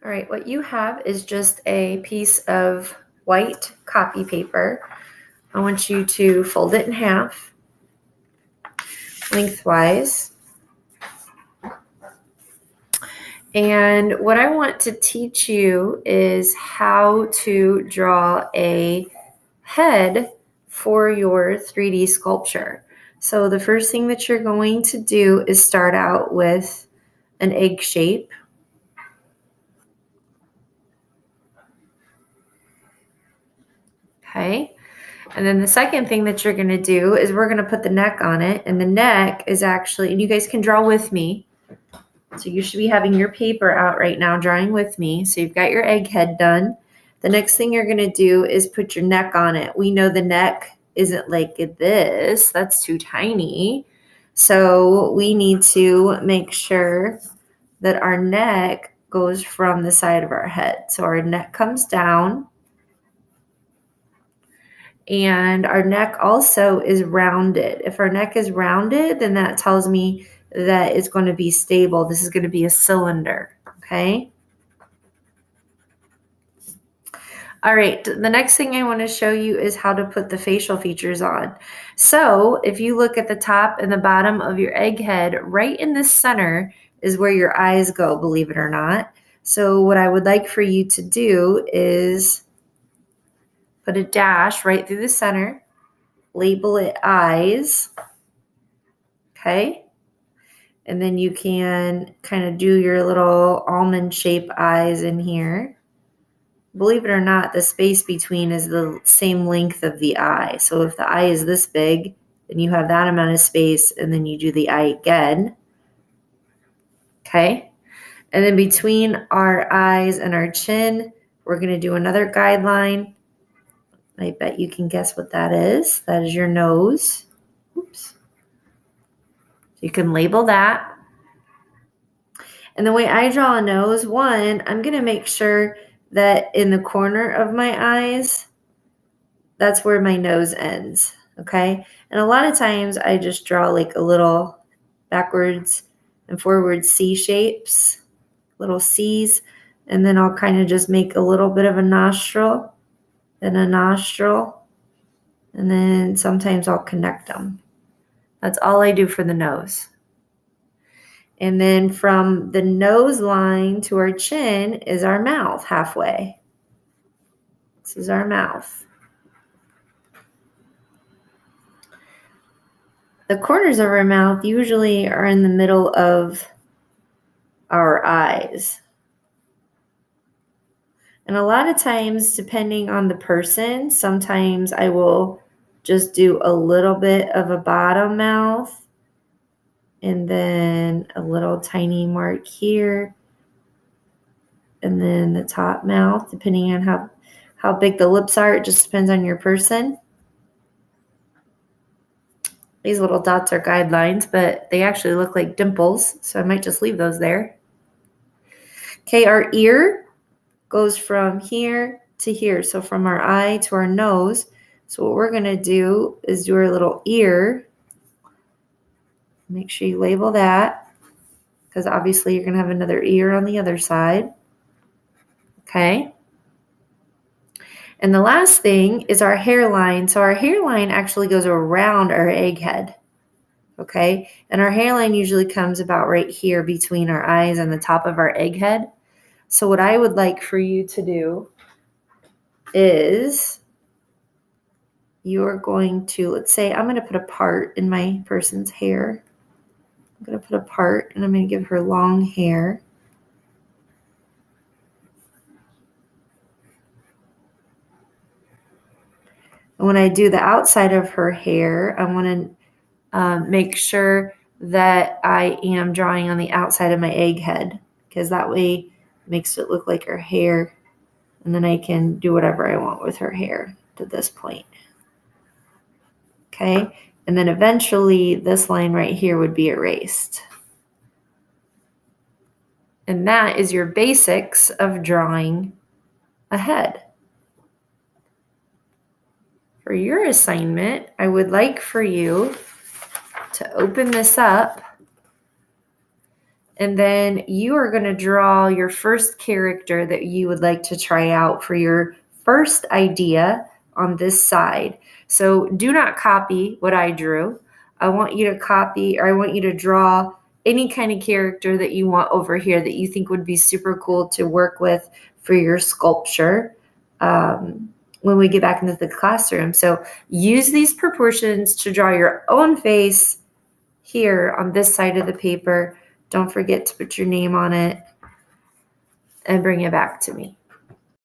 All right, what you have is just a piece of white copy paper. I want you to fold it in half, lengthwise. And what I want to teach you is how to draw a head for your 3D sculpture. So the first thing that you're going to do is start out with an egg shape. Okay. And then the second thing that you're going to do is we're going to put the neck on it. And the neck is actually, and you guys can draw with me. So you should be having your paper out right now, drawing with me. So you've got your egg head done. The next thing you're going to do is put your neck on it. We know the neck isn't like this. That's too tiny. So we need to make sure that our neck goes from the side of our head. So our neck comes down. And our neck also is rounded. If our neck is rounded, then that tells me that it's going to be stable. This is going to be a cylinder, okay? All right, the next thing I want to show you is how to put the facial features on. So if you look at the top and the bottom of your egg head, right in the center is where your eyes go, believe it or not. So what I would like for you to do is put a dash right through the center, label it eyes, okay? And then you can kind of do your little almond shape eyes in here. Believe it or not, the space between is the same length of the eye. So if the eye is this big, then you have that amount of space, and then you do the eye again. Okay? And then between our eyes and our chin, we're going to do another guideline. I bet you can guess what that is. That is your nose. Oops. You can label that. And the way I draw a nose, one, I'm going to make sure that in the corner of my eyes, that's where my nose ends, okay? And a lot of times I just draw like a little backwards and forward C shapes, little C's, and then I'll kind of just make a little bit of a nostril, then a nostril, and then sometimes I'll connect them. That's all I do for the nose. And then from the nose line to our chin is our mouth halfway. This is our mouth. The corners of our mouth usually are in the middle of our eyes. And a lot of times, depending on the person, sometimes I will just do a little bit of a bottom mouth and then a little tiny mark here, and then the top mouth, depending on how big the lips are. It just depends on your person. These little dots are guidelines, but they actually look like dimples, so I might just leave those there. Okay, our ear goes from here to here, so from our eye to our nose. So what we're going to do is do our little ear. Make sure you label that, because obviously you're going to have another ear on the other side. Okay. And the last thing is our hairline. So our hairline actually goes around our egg head. Okay. And our hairline usually comes about right here between our eyes and the top of our egg head. So what I would like for you to do is you're going to, let's say I'm going to put a part in my person's hair. I'm going to put a part and I'm going to give her long hair. And when I do the outside of her hair, I want to make sure that I am drawing on the outside of my egg head, because that way it makes it look like her hair. And then I can do whatever I want with her hair to this point. Okay. And then eventually this line right here would be erased. And that is your basics of drawing a head. For your assignment, I would like for you to open this up And then you are going to draw your first character that you would like to try out for your first idea on this side. So do not copy what I drew. I want you to copy, or I want you to draw any kind of character that you want over here that you think would be super cool to work with for your sculpture when we get back into the classroom. So use these proportions to draw your own face here on this side of the paper. Don't forget to put your name on it and bring it back to me.